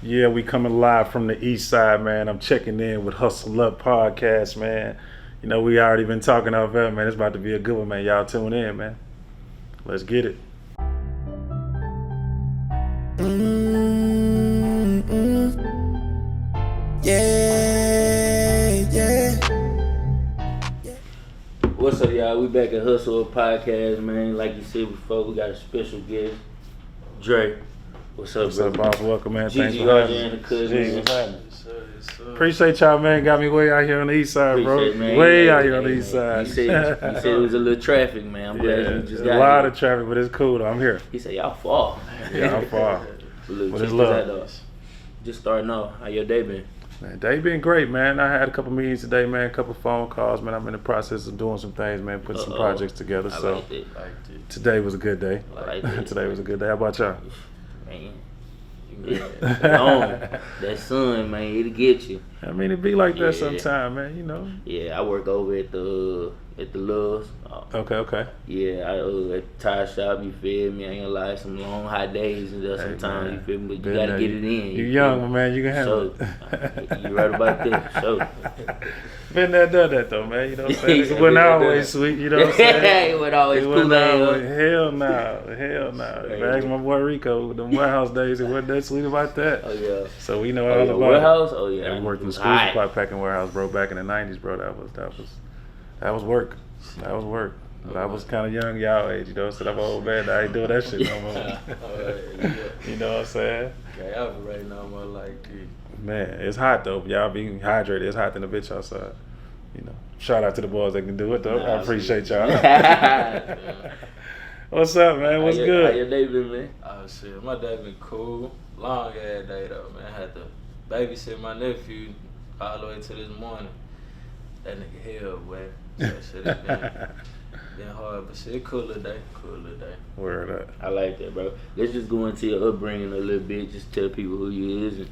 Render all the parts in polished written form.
Yeah, we coming live from the east side, man. I'm checking in with Hustle Up Podcast, man. You know, we already been talking off air, man. It's about to be a good one, man. Y'all tune in, man. Let's get it. Yeah. What's up, y'all? We back at Hustle Up Podcast, man. Like you said before, we got a special guest, Dre. What's up, What's up, boss? Welcome, man. Thanks Gigi, for having and me. the cousin. What's happening? Appreciate y'all, man. Got me way out here on the east side, bro. Man. Way out here on the east side. You said it was a little traffic, man. I'm glad you just got a lot here. of traffic, but it's cool, though. I'm here. He said, y'all far. Yeah, I'm far. But it's love. Just starting off. How your day been? Man, day been great, man. I had a couple meetings today, man. A couple phone calls, man. I'm in the process of doing some things, man. Putting some projects together. I So liked it. today was a good day. I liked it. Today was a good day. How about y'all? Man. That sun, man, it'll get you. I mean, it be like that sometime, man. You know. Yeah, I work over at the Loves. Okay. Yeah, I at the tire shop. You feel me? I ain't gonna lie, some long hot days and there sometimes. You feel me? But you gotta get it in. You young, my man. You can handle it. You right about that. So. Been there, done that though, man. You know what I'm saying? It wasn't always sweet. You know what I'm saying? It wasn't always cool. Hell no. If I ask my boy Rico, the warehouse days, it wasn't that sweet about that. Oh yeah. So we know all about warehouse? it. Oh yeah. We worked in the school supply packing warehouse, bro. Back in the '90s, bro. That was work. But I was kind of young, y'all age, you know. So I'm old man. I ain't doing that shit no more. You know what I'm saying? Yeah, I'll be right now, man, like this. Man, it's hot though. Y'all being hydrated. It's hot than a bitch outside. You know. Shout out to the boys that can do it though. I appreciate y'all. What's up, man? What's good? How your day been, man? Oh shit, my day been cool. Long ass day though, man. I had to babysit my nephew all the way to this morning. That nigga hell, boy. So shit has been hard, but shit, cool little day. Word up. I like that, bro. Let's just go into your upbringing a little bit. Just tell people who you is.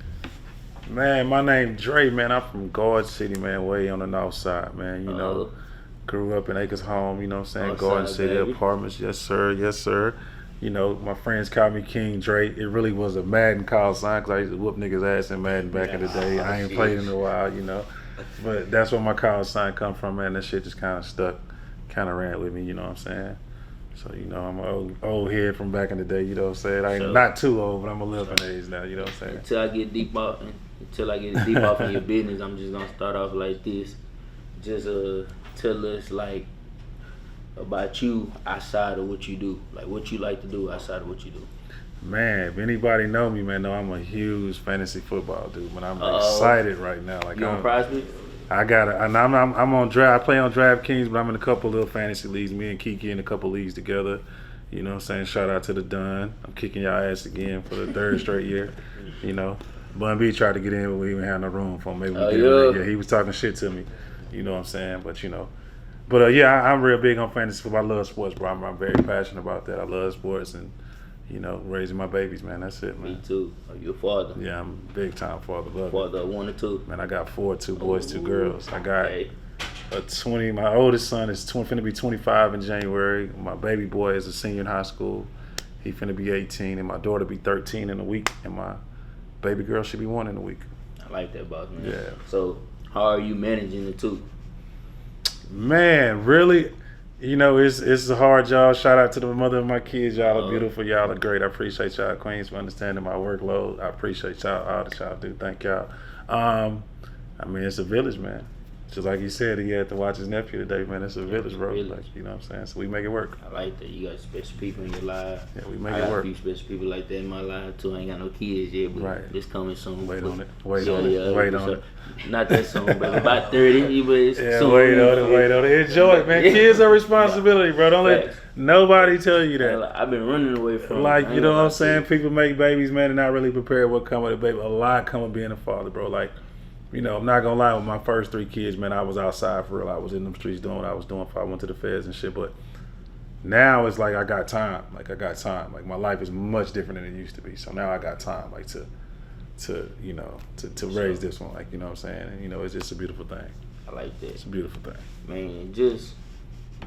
Man, my name Dre, man. I'm from Garden City, man, way on the north side, man. You know, grew up in Acres Home, you know what I'm saying? Garden City apartments, yes sir. You know, my friends called me King Dre. It really was a Madden call sign because I used to whoop niggas' ass in Madden back in the day. I ain't played in a while, you know. But that's where my call sign come from, man. That shit just kind of stuck, kind of ran with me, you know what I'm saying? So, you know, I'm an old head from back in the day, you know what I'm saying? I ain't not too old, but I'm a little bit age now, you know what I'm saying? Until I get deep off in your business, I'm just gonna start off like this. Just tell us like about you outside of what you do, like what you like to do outside of what you do. Man, if anybody know me, man, know I'm a huge fantasy football dude. Man, I'm excited right now. Like you on Prospect? I'm on draft. I play on DraftKings, but I'm in a couple little fantasy leagues. Me and Kiki in a couple leagues together. You know what I'm saying? Shout out to the Dunn. I'm kicking y'all ass again for the third straight year. You know, Bun B tried to get in, but we didn't have no room for him. Maybe we did. Yeah, he was talking shit to me. You know what I'm saying? But you know, I'm real big on fantasy football. I love sports, bro. I'm very passionate about that. I love sports and, you know, raising my babies, man. That's it, man. Me too. Are you a father? Yeah, I'm a big time father. Father of 1 or 2? Man, I got 4, 2 boys, 2 girls. I got a 20. My oldest son is finna be 25 in January. My baby boy is a senior in high school. He finna be 18, and my daughter be 13 in a week, and my baby girl should be 1 in a week. I like that, boss, man. Yeah. So, how are you managing the two? Man, really, you know, it's a hard job. Shout out to the mother of my kids. Y'all are beautiful. Y'all are great. I appreciate y'all, Queens, for understanding my workload. I appreciate y'all, all that y'all do. Thank y'all. I mean, it's a village, man. Just like he said, he had to watch his nephew today, man. It's a village, bro. Like, you know what I'm saying? So we make it work. I like that. You got special people in your life. Yeah, we make it work. I got a few special people like that in my life, too. I ain't got no kids yet, but it's coming soon. Wait on it. Not that soon, but about 30. But soon. Wait on it. Enjoy it, man. Kids are responsibility, bro. Don't let nobody tell you that. Like, I've been running away from like, you know what I'm saying? People make babies, man, and not really prepared what come with a baby. A lot come with being a father, bro. Like, you know, I'm not gonna lie, with my first 3 kids, man, I was outside for real. I was in them streets doing what I was doing before I went to the feds and shit. But now it's like I got time. Like my life is much different than it used to be. So now I got time, like to raise this one. Like, you know what I'm saying? And, you know, it's just a beautiful thing. I like that. It's a beautiful thing. Man, just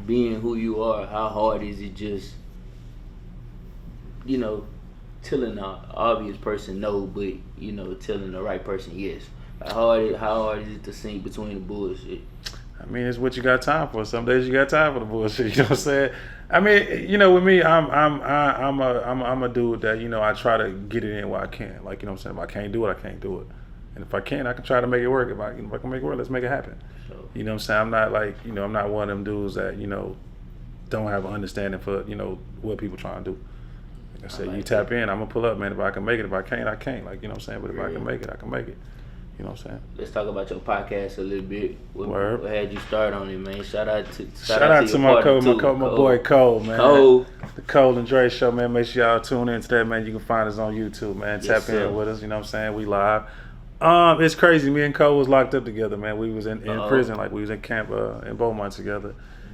being who you are, how hard is it just, you know, telling the obvious person no, but you know, telling the right person yes? Like how hard is it to sync between the bullshit? I mean, it's what you got time for. Some days you got time for the bullshit. You know what I'm saying? I mean, you know, with me, I'm a dude that, you know, I try to get it in where I can. Like, you know what I'm saying? If I can't do it, I can't do it. And if I can try to make it work. If I can make it work, let's make it happen. You know what I'm saying? I'm not like, you know, I'm not one of them dudes that, you know, don't have an understanding for, you know, what people trying to do. Like I said, you tap in, I'm gonna pull up, man. If I can make it, if I can't, I can't. Like, you know what I'm saying? But if I can make it, I can make it. You know what I'm saying? Let's talk about your podcast a little bit. What had you start on it, man? Shout out to my boy Cole, man. The Cole and Dre show, man. Make sure y'all tune in to that, man. You can find us on YouTube, man. Tap in with us, you know what I'm saying? We live. It's crazy. Me and Cole was locked up together, man. We was in prison, like we was in camp in Beaumont together.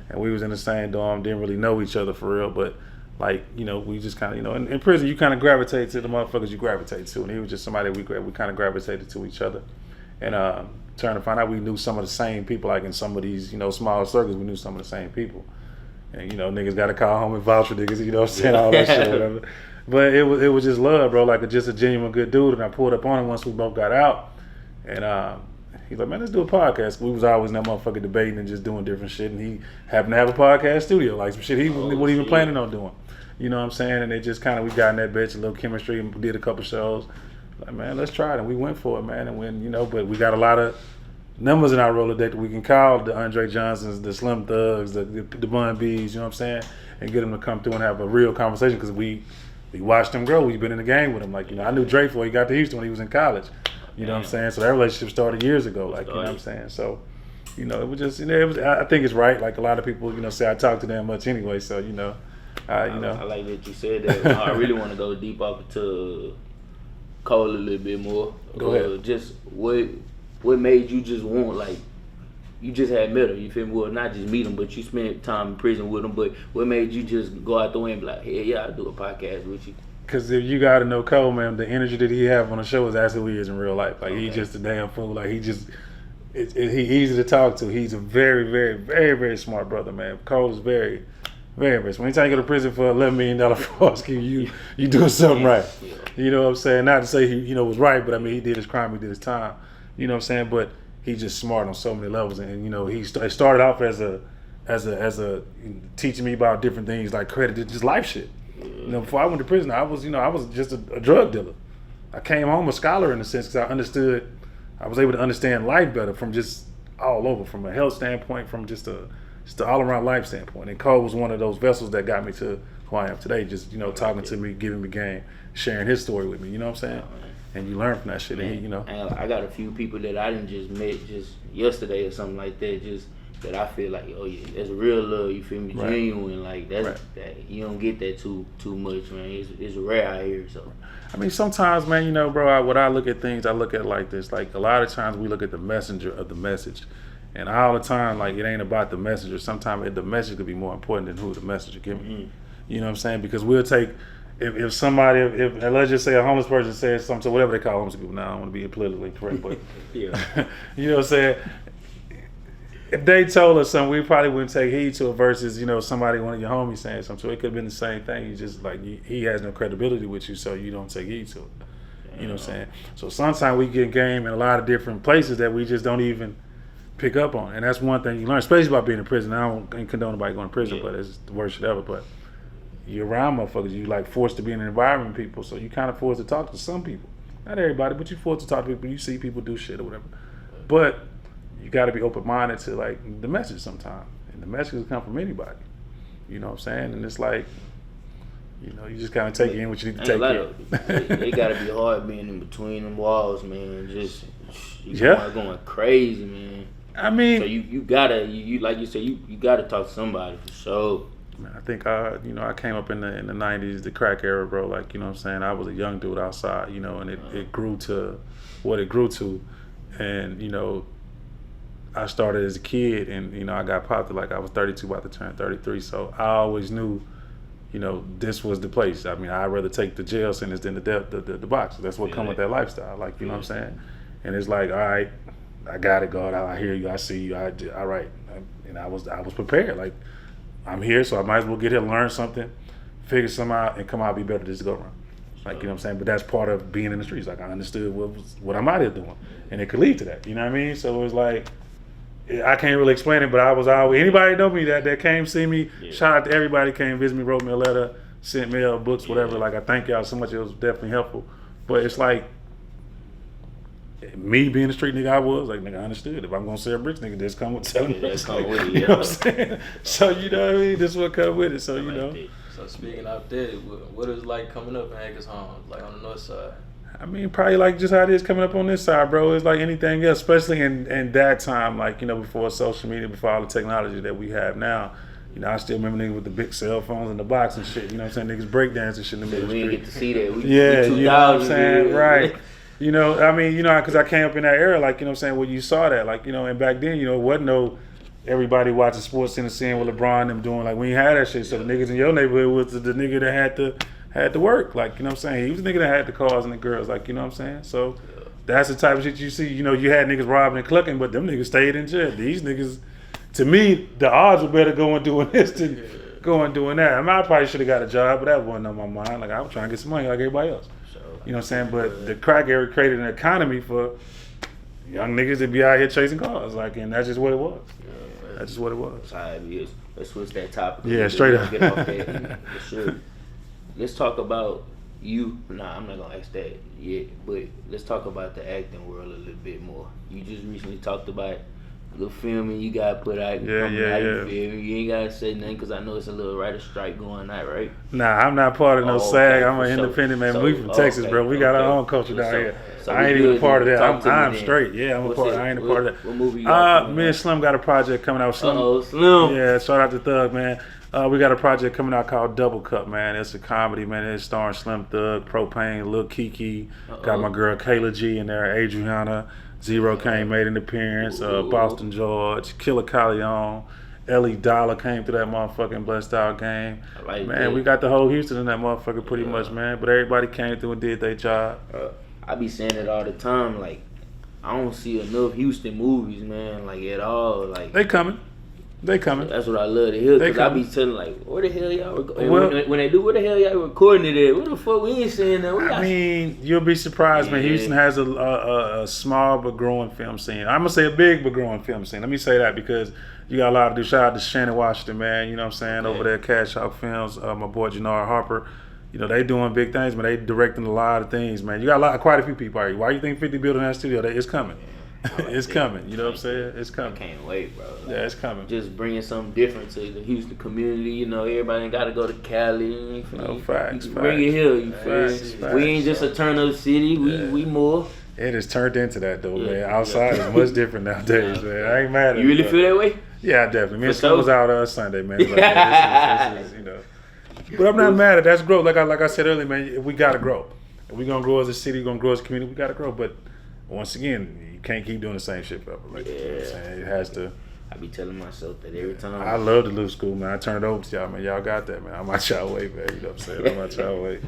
And we was in the same dorm, didn't really know each other for real, but like, you know, we just kind of, you know, in prison you kind of gravitate to the motherfuckers you gravitate to, and he was just somebody we kind of gravitated to each other. And trying to find out we knew some of the same people, like in some of these, you know, small circles, we knew some of the same people. And, you know, niggas got to call home and vouch for niggas, you know what I'm saying, all that shit or whatever. But it was just love, bro, like just a genuine good dude. And I pulled up on him once we both got out. And he's like, man, let's do a podcast. We was always in that motherfucker debating and just doing different shit. And he happened to have a podcast studio, like some shit he wasn't even planning on doing. You know what I'm saying? And it just kind of, we got in that bitch, a little chemistry, and did a couple shows. Like, man, let's try it. And we went for it, man. And when, you know, but we got a lot of numbers in our Rolodex that we can call the Andre Johnsons, the Slim Thugs, the Bun B's, you know what I'm saying? And get them to come through and have a real conversation, because we watched them grow. We've been in the game with them. Like, you know, I knew Drake before he got to Houston when he was in college. You know what I'm saying? So that relationship started years ago. Like, you know what I'm saying? So, you know, it was just, you know, I think it's right. Like, a lot of people, you know, say I talk to them much anyway. So, you know, I like that you said that. I really want to go deep off into Cole a little bit more. Go ahead. Just what made you just want, like, you just had met him, you feel me? Well, not just meet him, but you spent time in prison with him. But what made you just go out the way and be like, hey, yeah, I'll do a podcast with you? Because if you got to know Cole, man, the energy that he have on the show is as who he is in real life. Like, he's just a damn fool. Like, he's easy to talk to. He's a very, very, very, very smart brother, man. Cole is very, very, very smart. Anytime you go to prison for $11 million fraud scheme, you doing something right. Yeah. You know what I'm saying? Not to say he, you know, was right, but I mean, he did his crime, he did his time. You know what I'm saying? But he's just smart on so many levels. And you know, he started off as a teaching me about different things like credit, just life shit. You know, before I went to prison, I was just a drug dealer. I came home a scholar in a sense, because I was able to understand life better from just all over, from a health standpoint, from just an all-around life standpoint. And Cole was one of those vessels that got me to who I am today, just, you know, talking to me, giving me game, sharing his story with me, you know what I'm saying? And you learn from that shit. And he, you know. And I got a few people that I didn't just met just yesterday or something like that, just that I feel like, oh yeah, that's real love, you feel me? Right. Genuine, like that you don't get that too much, man. It's rare out here. So I mean, sometimes, man, you know, bro, when I look at things, I look at it like this. Like, a lot of times we look at the messenger of the message. And all the time, like, it ain't about the messenger. Sometimes the message could be more important than who the messenger giving. Mm-hmm. You know what I'm saying? Because we'll take, if somebody, if let's just say a homeless person says something, so whatever they call homeless people now, I don't want to be politically correct, but yeah. You know what I'm saying? If they told us something, we probably wouldn't take heed to it versus, you know, somebody, one of your homies saying something. So it could have been the same thing. You just, like, he has no credibility with you, so you don't take heed to it. You know what I'm saying? So sometimes we get game in a lot of different places that we just don't even pick up on. And that's one thing you learn, especially about being in prison. I don't condone nobody going to prison, but it's the worst shit ever. But you're around motherfuckers. You, like, forced to be in an environment with people, so you kind of forced to talk to some people. Not everybody, but you forced to talk to people. You see people do shit or whatever. But you got to be open-minded to, like, the message sometimes. And the messages come from anybody. You know what I'm saying? And it's like, you know, you just kind of take in what you need to take in. It got to be hard being in between them walls, man. Just yeah, going crazy, man. I mean, so you gotta, like you said, you gotta talk to somebody for sure. I think you know, I came up in the 90s, the crack era, bro. Like, you know what I'm saying? I was a young dude outside, you know, and it grew to what it grew to. And, you know, I started as a kid, and, you know, I got popped like I was 32, about to turn 33. So I always knew, you know, this was the place. I mean, I'd rather take the jail sentence than the box. That's what come with that lifestyle. Like, you know what I'm saying? And it's like, all right, I got it, God. I hear you. I see you. All right. And I was prepared. Like, I'm here, so I might as well get here, learn something, figure something out, and come out be better this go around. Like, you know what I'm saying? But that's part of being in the streets. Like, I understood what I'm out here doing. And it could lead to that. You know what I mean? So it was like, I can't really explain it, but I was always, anybody know me that came see me, shout out to everybody came visit me, wrote me a letter, sent mail, books, whatever. Like, I thank y'all so much. It was definitely helpful. But it's like, me being the street nigga I was, like, nigga, I understood. If I'm going to sell bricks, nigga, just come with selling bricks. Like, you know what I'm saying? So, you know what I mean? This is what come with it. So, you know. So, speaking of that, what is it like coming up in Acres Homes, like on the north side? I mean, probably like just how it is coming up on this side, bro. It's like anything else, especially in that time, like, you know, before social media, before all the technology that we have now. You know, I still remember niggas with the big cell phones in the box and shit. You know what I'm saying? Niggas breakdancing shit in the middle of the street. We didn't get to see that. We you know what I'm saying? Right. You know, I mean, you know, because I came up in that era, like, you know what I'm saying, where you saw that. Like, you know, and back then, you know, it wasn't no everybody watching Sports Center seeing what LeBron and them doing. Like, we ain't had that shit. So the niggas in your neighborhood was the nigga that had to work. Like, you know what I'm saying? He was the nigga that had the cars and the girls. Like, you know what I'm saying? So that's the type of shit you see. You know, you had niggas robbing and clucking, but them niggas stayed in jail. These niggas, to me, the odds were better going doing this than going doing that. I mean, I probably should have got a job, but that wasn't on my mind. Like, I was trying to get some money like everybody else. You know what I'm saying? But the crack era created an economy for young niggas to be out here chasing cars. Like, and that's just what it was. That's just what it was. That's how it is. Let's switch that topic. Yeah, straight up. Get off that. For sure. Let's talk about you. Nah, I'm not going to ask that yet. But let's talk about the acting world a little bit more. You just recently talked about the filming you got put out. Yeah. You ain't got to say nothing because I know it's a little writer strike going on, right? Nah, I'm not part of no SAG. Okay, I'm an independent man. We from Texas, bro. We got our own culture down here. So I ain't even a part of that. I'm then. straight. Yeah, I'm a part. I ain't a part of that. What movie you got? Me and Slim got a project coming out. Slim. Yeah, shout out to Thug, man. We got a project coming out called Double Cup, man. It's a comedy, man. It's starring Slim Thug, Propane, Lil Kiki. Got my girl Kayla G in there, Adriana. Zero came, made an appearance. Boston George, Killer Calleon, Ellie Dollar came through that motherfucking Blessed Out game. Like man, that. we got the whole Houston in that motherfucker pretty much, man. But everybody came through and did their job. I be saying it all the time, like, I don't see enough Houston movies, man, like, at all. Like, They coming. That's what I love to hear, because I be telling, like, where the hell y'all recording? When they do, where the hell y'all recording it at? Where the fuck we ain't seeing that? I mean, you'll be surprised, man. Houston has a small but growing film scene. I'm going to say a big but growing film scene. Let me say that because you got a lot to do. Shout out to Shannon Washington, man. You know what I'm saying? Over there at Cash Hawk Films. My boy Jannard Harper. You know, they doing big things, man. They directing a lot of things, man. You got quite a few people out here. Why you think 50 building that studio? It's coming. It's coming. You know what I'm saying? It's coming. I can't wait, bro. Like, yeah, it's coming. Just bringing something different to the Houston community. You know, everybody ain't got to go to Cali. No, facts. Bring it here. You feel? We ain't just a turn up city. We more. It has turned into that though, man. Outside is much different nowadays, man. I ain't mad at it. You really feel that way? Yeah, definitely. Me and Slim was out Sunday, man. Like, this is, you know. But I'm not mad at it. That's growth. Like I said earlier, man, we gotta grow. If we gonna grow as a city, we gonna grow as a community, we gotta grow. But once again, you can't keep doing the same shit forever. Like, you know what I'm saying? It has to. I be telling myself that every time. I love the Lou School, man. I turn it over to y'all, man. Y'all got that, man. I'm out y'all way, man. You know what I'm saying? I'm out y'all way.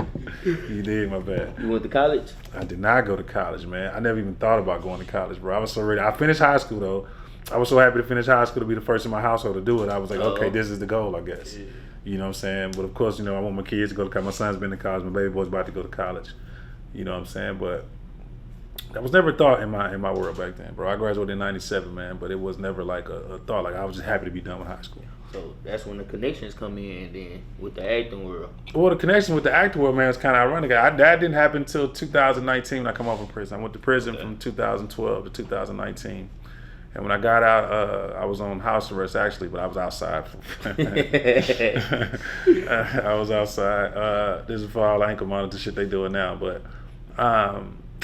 You did, my bad. You went to college? I did not go to college, man. I never even thought about going to college, bro. I was so ready. I finished high school, though. I was so happy to finish high school to be the first in my household to do it. I was like, okay, this is the goal, I guess. Yeah. You know what I'm saying? But, of course, you know, I want my kids to go to college. My son's been to college. My baby boy's about to go to college. You know what I'm saying? But that was never a thought in my world back then, bro. I graduated in 97, man, but it was never like a thought. Like, I was just happy to be done with high school. So that's when the connections come in then with the acting world. Well, the connection with the acting world, man, is kind of ironic. That didn't happen until 2019 when I come off from prison. I went to prison from 2012 to 2019. And when I got out, I was on house arrest, actually, but I was outside. I was outside. This is for all the ankle monitor shit they doing now. But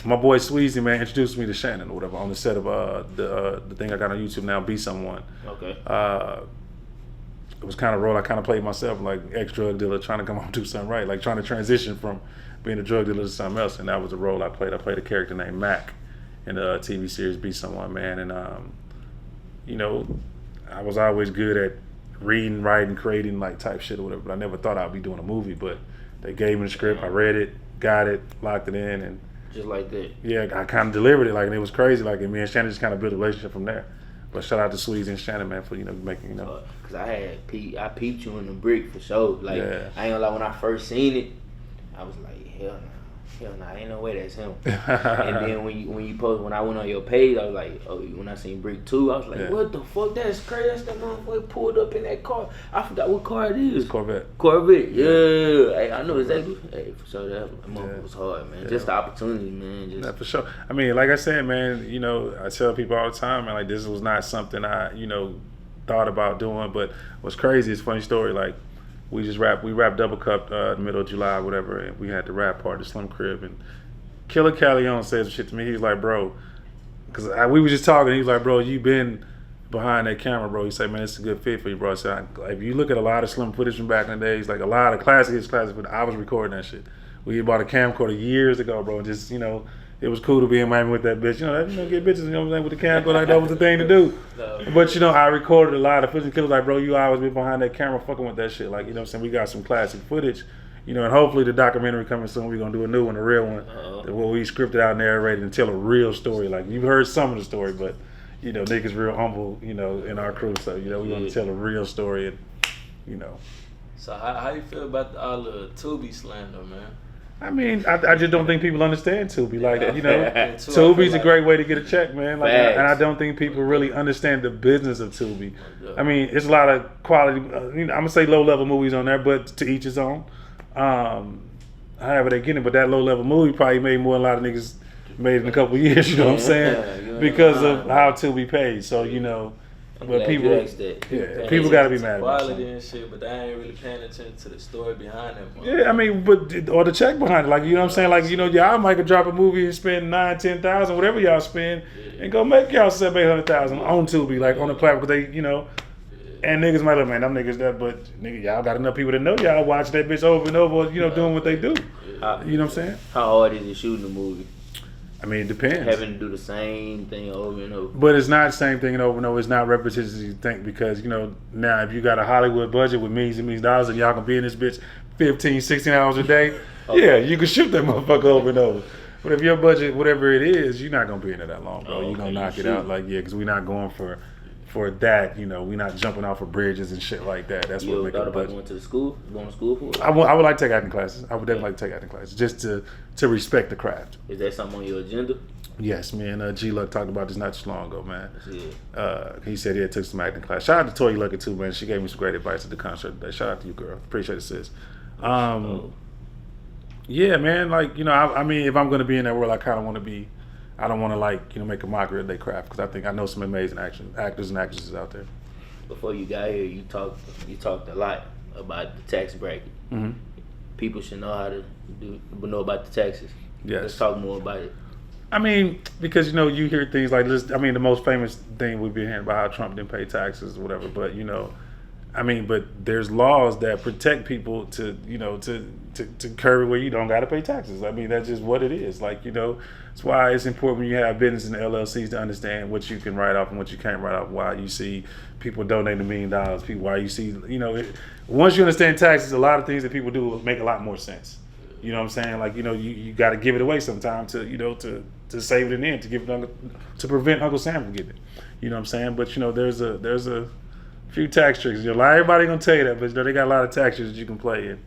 my boy Sweezy, man, introduced me to Shannon or whatever on the set of the thing I got on YouTube now, Be Someone. Okay. It was kind of a role I kind of played myself, like ex-drug dealer trying to come home and do something right, like trying to transition from being a drug dealer to something else. And that was the role I played. I played a character named Mac in the TV series Be Someone, man. And you know, I was always good at reading, writing, creating like type shit or whatever, but I never thought I'd be doing a movie. But they gave me the script, I read it, got it, locked it in, and just like that. Yeah, I kind of delivered it, like, and it was crazy. Like, and me and Shannon just kind of built a relationship from there. But shout out to Sweezy and Shannon, man, for, you know, making, you know. Cause I peeped you in the brick for sure. Like, I ain't gonna lie, when I first seen it, I was like, hell no. hell nah, ain't no way that's him. And then when you post, when I went on your page, I was like, oh, when I seen Brick 2, I was like, what the fuck? That's crazy. That's that motherfucker pulled up in that car. I forgot what car it is. Corvette. Yeah. Hey, I know exactly. Hey, for sure that motherfucker was hard, man. Just the opportunity, man. Just yeah, for sure. I mean, like I said, man, you know, I tell people all the time, man, like this was not something I, you know, thought about doing. But what's crazy is, funny story, like we wrapped Double Cup the middle of July or whatever, and we had the rap party, Slim Crib, and Killer Calleon said some shit to me. He was like, bro, because we were just talking, he was like, bro, you been behind that camera, bro. He said, man, it's a good fit for you, bro. I said, if you look at a lot of Slim footage from back in the days, like a lot of classic, but I was recording that shit. We bought a camcorder years ago, bro, and just, you know, it was cool to be in Miami with that bitch. You know, get bitches, you know what I'm saying, with the camcorder, like that was the thing to do. But, you know, I recorded a lot of footage. Killers like, bro, you always been behind that camera fucking with that shit. Like, you know what I'm saying? We got some classic footage, you know, and hopefully the documentary coming soon. We're going to do a new one, a real one, where we scripted out and narrated and tell a real story. Like, you've heard some of the story, but, you know, niggas real humble, you know, in our crew. So, you know, we want to tell a real story and, you know. So how you feel about all the Tubi slander, man? I mean, I just don't think people understand Tubi. Like, you know, Tubi's a great way to get a check, man. Like, and I don't think people really understand the business of Tubi. I mean, it's a lot of quality, you know, I'm going to say low-level movies on there, but to each his own. However they get it, but that low-level movie probably made more than a lot of niggas made in a couple of years, you know what I'm saying? Because of how Tubi pays. So, you know, but people got to be mad about quality and shit, but they ain't really paying attention to the story behind it. Yeah, I mean, or the check behind it, like, you know what I'm saying? Like, you know, y'all might could drop a movie and spend $9,000-$10,000, whatever y'all spend, and go make y'all $700,000-$800,000 on Tubi, like on the platform, because they, you know, and niggas might look, man, them niggas that, but nigga, y'all got enough people that know y'all watch that bitch over and over, you know, doing what they do. You know what I'm saying? How hard is it shooting a movie? I mean, it depends. Having to do the same thing over and over. But it's not the same thing over and over. It's not repetitious as you think, because, you know, now if you got a Hollywood budget with millions and millions of dollars and y'all can be in this bitch 15, 16 hours a day, yeah, you can shoot that motherfucker over and over. But if your budget, whatever it is, you're not going to be in there that long, bro. You're going to knock it out. Like, yeah, because we're not going for that, you know, we're not jumping off of bridges and shit like that. That's what makes it. About going to school for it? I would like to take acting classes. I would definitely like to take acting classes just to respect the craft. Is that something on your agenda? Yes, me and G Luck talked about this not too long ago, man. He said he had took some acting class. Shout out to Toy Lucky too, man. She gave me some great advice at the concert today. Shout out to you, girl. Appreciate it, sis. Yeah, man. Like, you know, I mean, if I'm gonna be in that world, I kind of want to be. I don't want to, like, you know, make a mockery of their craft, because I know some amazing actors and actresses out there. Before you got here, you talked a lot about the tax bracket. Mm-hmm. People should know how to know about the taxes. Yes. Let's talk more about it. I mean, because, you know, you hear things like this. I mean, the most famous thing we've been hearing about how Trump didn't pay taxes or whatever. But, you know, I mean, but there's laws that protect people to, you know, to curb where you don't got to pay taxes. I mean, that's just what it is. Like, you know, that's why it's important when you have business and LLCs to understand what you can write off and what you can't write off. Why you see people donating $1 million, why you see, you know, once you understand taxes, a lot of things that people do will make a lot more sense. You know what I'm saying? Like, you know, you got to give it away sometime to, you know, to save it in the end, to give it to prevent Uncle Sam from getting it. You know what I'm saying? But, you know, there's a few tax tricks. You know, everybody gonna tell you that, but, you know, they got a lot of tax tricks that you can play and,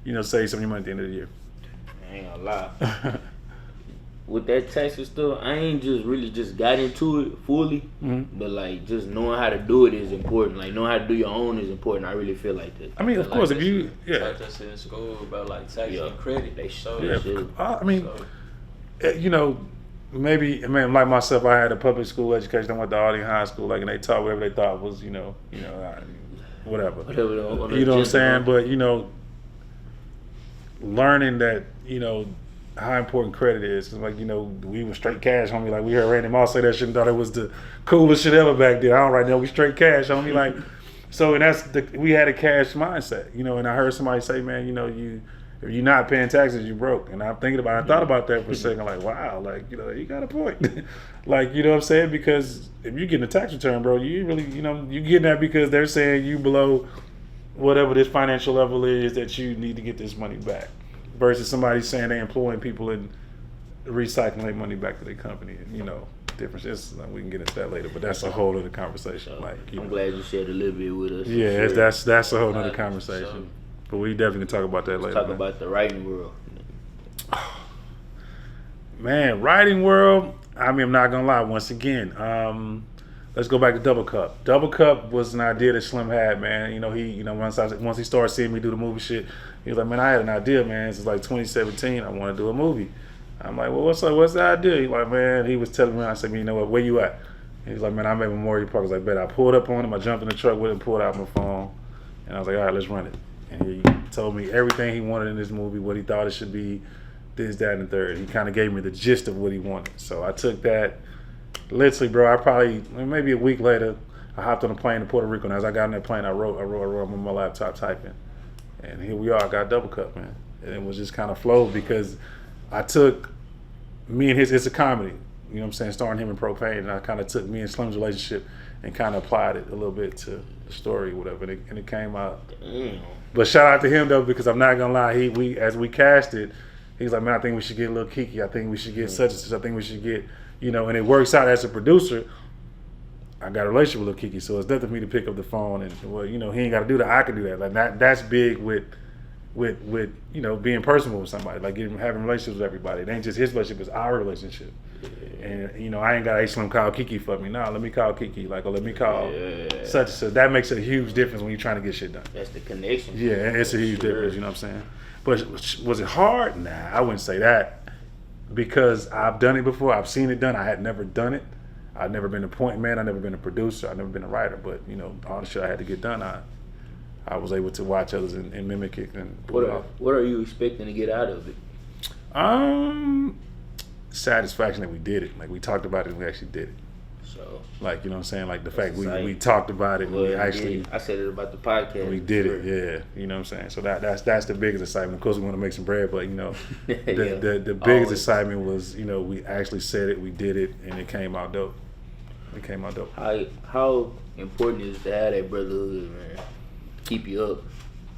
you know, save some of your money at the end of the year. I ain't gonna lie. With that taxes stuff, I ain't really got into it fully, but, like, just knowing how to do it is important. Like, knowing how to do your own is important. I really feel like that. I mean, of course, if you taught us in school about, like, tax and credit, they show shit. I mean, you know, maybe, I mean, like myself, I had a public school education. I went to Aldine High School, like, and they taught whatever they thought was, you know, whatever. You know what I'm saying? But, you know, learning that, you know, how important credit is. Cause, like, you know, we were straight cash, homie. Like, we heard Randy Moss say that shit and thought it was the coolest shit ever back then. I don't right now. We straight cash, homie. Like, so, and we had a cash mindset, you know. And I heard somebody say, man, you know, if you're not paying taxes, you broke. And I thought about that for a second. Like, wow, like, you know, you got a point. Like, you know what I'm saying? Because if you getting a tax return, bro, you really, you know, you getting that because they're saying you below whatever this financial level is that you need to get this money back. Versus somebody saying they're employing people and recycling their money back to their company. You know, difference is, we can get into that later, but that's a whole other conversation. Like, I'm glad you shared a little bit with us. Yeah, that's a whole other conversation. But we definitely can talk about that later. Talk about the writing world. Man, writing world. I mean, I'm not gonna lie. Once again, let's go back to Double Cup. Double Cup was an idea that Slim had, man. Once he started seeing me do the movie shit, he was like, man, I had an idea, man. This is like 2017. I want to do a movie. I'm like, well, what's the idea? He's like, man, he was telling me. I said, you know what? Where you at? He was like, man, I'm at Memorial Park. I was like, bet. I pulled up on him. I jumped in the truck with him, pulled out my phone, and I was like, all right, let's run it. And he told me everything he wanted in this movie, what he thought it should be, this, that, and the third. He kind of gave me the gist of what he wanted. So I took that. Literally, bro, maybe a week later, I hopped on a plane to Puerto Rico. And as I got on that plane, I wrote on my laptop typing. And here we are. I got Double Cup, man. And it was just kind of flowed because I took me and it's a comedy, you know what I'm saying, starring him in Propane. And I kind of took me and Slim's relationship and kind of applied it a little bit to the story or whatever. And it came out. Damn. But shout out to him, though, because I'm not going to lie. As we cast it, he's like, man, I think we should get a little Kiki. I think we should get such and such. I think we should get, and it works out as a producer. I got a relationship with Lil Kiki, so it's nothing for me to pick up the phone and, he ain't got to do that. I can do that. Like that's big with being personal with somebody, like having relationships with everybody. It ain't just his relationship, it's our relationship. And I ain't got a Slim call Kiki for me. Nah, let me call Kiki, or let me call such and such. That makes a huge difference when you're trying to get shit done. That's the connection. Yeah, it's a huge difference. You know what I'm saying? But was it hard? Nah, I wouldn't say that because I've done it before. I've seen it done. I had never done it. I've never been a point man. I've never been a producer. I've never been a writer. But all the shit I had to get done, I was able to watch others and mimic it and pull it off. What are you expecting to get out of it? Satisfaction that we did it. Like we talked about it and we actually did it. So, like, you know what I'm saying? Like the fact we talked about it and we actually. I said it about the podcast. We did it, yeah. You know what I'm saying? So that's the biggest excitement. Of course, we want to make some bread, but the biggest excitement was we actually said it, we did it, and it came out dope. How important is it to have that brotherhood, man? Keep you up.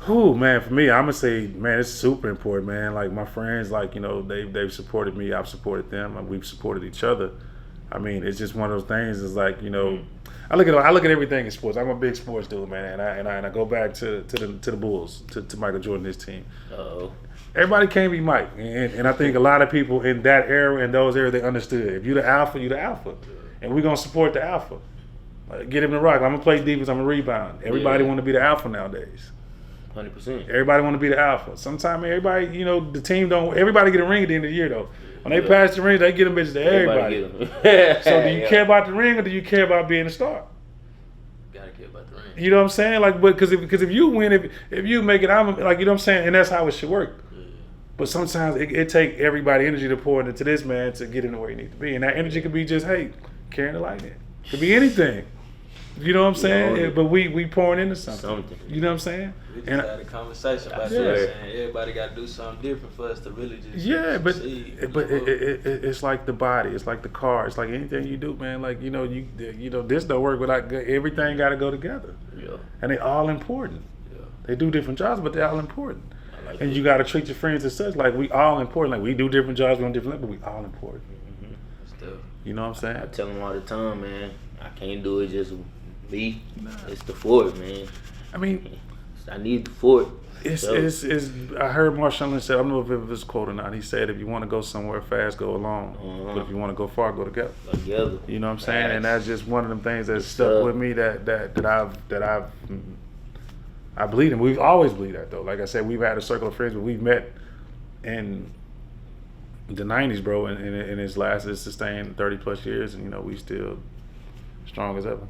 Whew, man, for me, I'm gonna say, man, it's super important, man. Like my friends, they've supported me, I've supported them, and we've supported each other. I mean, it's just one of those things. It's like I look at everything in sports. I'm a big sports dude, man, and I go back to the Bulls, to Michael Jordan, his team. Uh-oh. Everybody can't be Mike, and I think a lot of people in that era, in those eras, they understood. If you're the alpha, you're the alpha, and we're gonna support the alpha. Get him the rock. I'm gonna play defense. I'm gonna rebound. Everybody want to be the alpha nowadays. 100%. Everybody want to be the alpha. Sometimes everybody, the team don't. Everybody get a ring at the end of the year though. When they pass the ring, they get them bitches to everybody. So do you care about the ring or do you care about being a star? Gotta care about the ring. You know what I'm saying? Like, because if you win, if you make it, I'm like, you know what I'm saying, and that's how it should work. Yeah. But sometimes it take everybody energy to pour into this man to get him where he needs to be, and that energy could be just carrying the light in. Could be anything. You know what I'm saying? But we pouring into something. You know what I'm saying? We just had a conversation about that, saying everybody got to do something different for us to really just succeed. But it's like the body, it's like the car, it's like anything you do, man. Like this don't work without everything. Got to go together. Yeah. And they all important. Yeah. They do different jobs, but they're all important. And you got to treat your friends as such. Like we all important. Like we do different jobs, we on different levels, but we all important. Stuff. You know what I'm saying? I tell them all the time, man. I can't do it just me. It's the fort, man. I mean, I need the fort. It's I heard Marshall Lynch say, I don't know if it was quote or not. He said, if you want to go somewhere fast, go alone. But if you want to go far, go together. You know what I'm saying? And that's just one of them things that stuck with me that I believe in. We've always believed that though. Like I said, we've had a circle of friends, but we've met in the 90s, bro, and it's sustained 30 plus years, and we still strong as ever.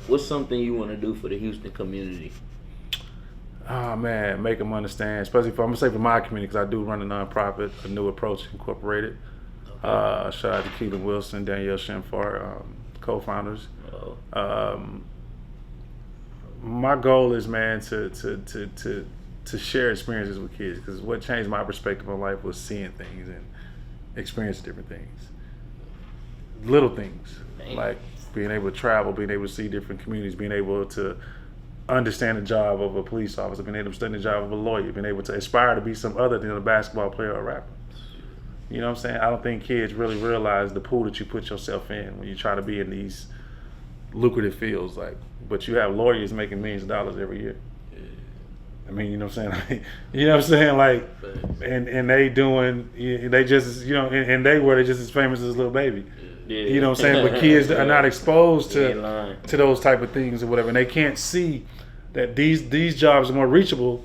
What's something you want to do for the Houston community? Oh man, make them understand, especially I'm gonna say for my community, because I do run a nonprofit, A New Approach Incorporated. Okay. Shout out to Keelan Wilson, Danielle Shenfar, co-founders. My goal is, man, to share experiences with kids, because what changed my perspective on life was seeing things and experiencing different things, little things. Like being able to travel, being able to see different communities, being able to understand the job of a police officer, being able to understand the job of a lawyer, being able to aspire to be some other than a basketball player or a rapper. You know what I'm saying? I don't think kids really realize the pool that you put yourself in when you try to be in these lucrative fields. But you have lawyers making millions of dollars every year. I mean, you know what I'm saying? Like, you know what I'm saying? Like, and they doing, they just, you know, and they were just as famous as Lil Baby. Yeah. You know what I'm saying? But kids are not exposed to those type of things or whatever, and they can't see that these jobs are more reachable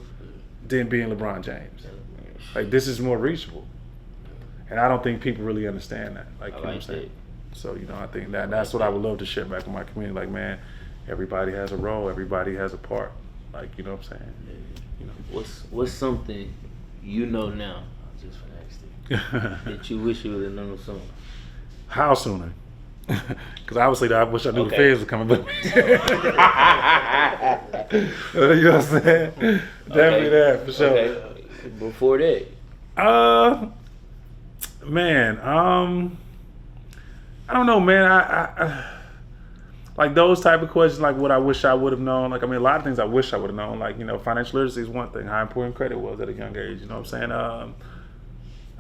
than being LeBron James. Like, this is more reachable, and I don't think people really understand that. Like, you know what I'm saying? So, you know, I think that's what I would love to share back in my community. Like, man, everybody has a role, everybody has a part. Like, you know what I'm saying? You know, what's something you know now that you wish you would have known sooner? How sooner? Because obviously, I wish I knew the feds were coming, but you know what I'm saying? Definitely that for sure. Okay. Before that, man, I don't know, man. I like those type of questions, like what I wish I would have known. Like, I mean, a lot of things I wish I would have known. Like, you know, financial literacy is one thing. How important credit was at a young age. You know what I'm saying?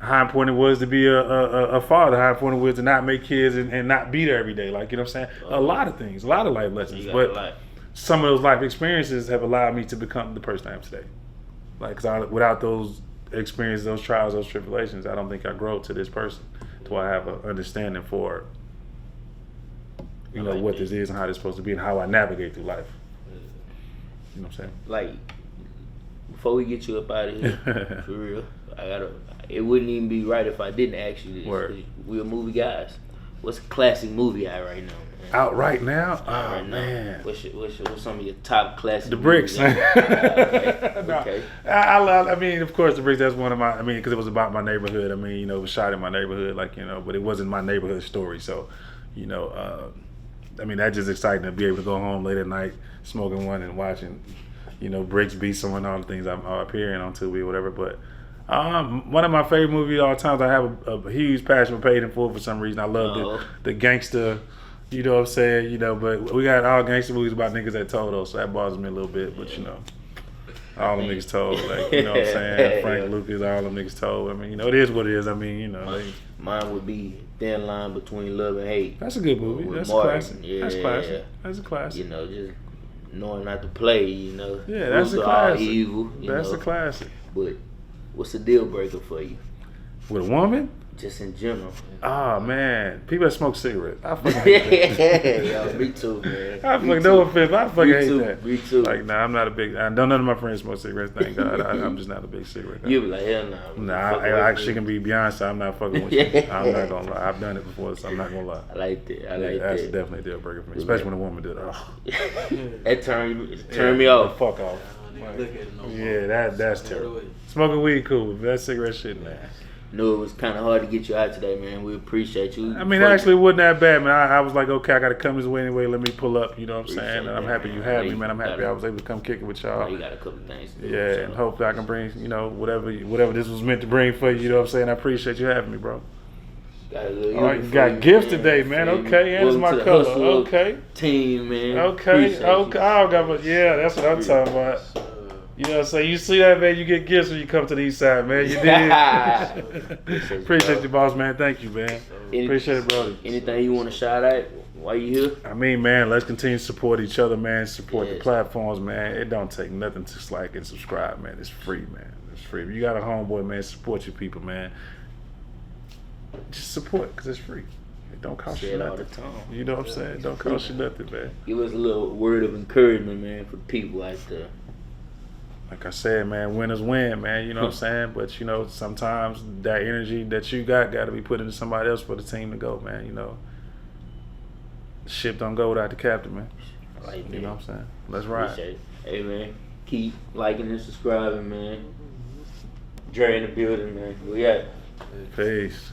How important it was to be a father. How important it was to not make kids and not be there every day. Like, you know what I'm saying? A lot of things, a lot of life lessons. But some of those life experiences have allowed me to become the person I am today. Like, cause without those experiences, those trials, those tribulations, I don't think I grow to this person. To I have an understanding for, you know, what this is and how it's supposed to be and how I navigate through life. You know what I'm saying? Like, before we get you up out of here, for real, it wouldn't even be right if I didn't ask you this. Word. We're movie guys. What's a classic movie out right now, man? Out right now? Man. What's some of your top classic The Bricks. movies? Okay. I mean, of course, The Bricks, that's one of my, I mean, because it was about my neighborhood. I mean, you know, it was shot in my neighborhood, like, you know, but it wasn't my neighborhood story. So, you know, I mean, that's just exciting to be able to go home late at night, smoking one and watching, you know, Bricks beat someone, all the things I'm appearing on tubi or whatever. But one of my favorite movies of all times, I have a huge passion for Paid in Full for some reason. I love the gangster, you know what I'm saying, you know, but we got all gangster movies about niggas that told us, so that bothers me a little bit, but you know, all them niggas told, like, you know what I'm saying, Frank Lucas, all them niggas told. I mean, you know, it is what it is. I mean, you know. Mine would be Thin Line Between Love and Hate. That's a good movie. That's a classic. Yeah, that's classic. That's a classic. You know, just knowing not to play, you know. Yeah, that's a classic. Evil, that's a classic. But what's a deal breaker for you? With a woman? Just in general. Oh, man. People that smoke cigarettes. I fucking hate that. Yo, me too, man. I fucking, no offense, but I fucking hate that. Me too. Like, nah, I'm not a big, none of my friends smoke cigarettes, thank God. I'm just not a big cigarette guy. You be like, hell nah. Nah, she can be Beyonce, I'm not fucking with you. I'm not gonna lie. I've done it before, so I'm not gonna lie. I like that. That's definitely a deal breaker for me, especially when a woman did it. That turned me off. Fuck off. Yeah, that's terrible. Smoking weed, cool. But that cigarette shit, man. Knew it was kind of hard to get you out today, man. We appreciate you. I mean, actually, it wasn't that bad, man. I was like, okay, I got to come this way anyway. Let me pull up, you know what I'm saying? And I'm happy you had me, man. I'm happy I was able to come kick it with y'all. You got a couple things to do. Yeah, and hopefully I can bring, you know, whatever this was meant to bring for you, you know what I'm saying? I appreciate you having me, bro. You got gifts today, man. Okay, and it's my color. Okay. Team, man. Okay. Yeah, that's what I'm talking about. You know what I'm saying? You see that, man, you get gifts when you come to the east side, man. You did. Appreciate you, boss, man. Thank you, man. Appreciate it, brother. Anything you want to shout out while you here? I mean, man, let's continue to support each other, man. Support the platforms, man. It don't take nothing to like and subscribe, man. It's free, man. It's free. If you got a homeboy, man, support your people, man. Just support, because it's free. It don't cost you nothing. All the time. You know what I'm saying? It don't cost you nothing, man. Give us a little word of encouragement, man, for people out there. Like I said, man, winners win, man. You know what I'm saying? But, you know, sometimes that energy that you got to be put into somebody else for the team to go, man. You know, the ship don't go without the captain, man. Like you know what I'm saying? Let's ride. Hey, man, keep liking and subscribing, man. Dre in the building, man. We out. Peace.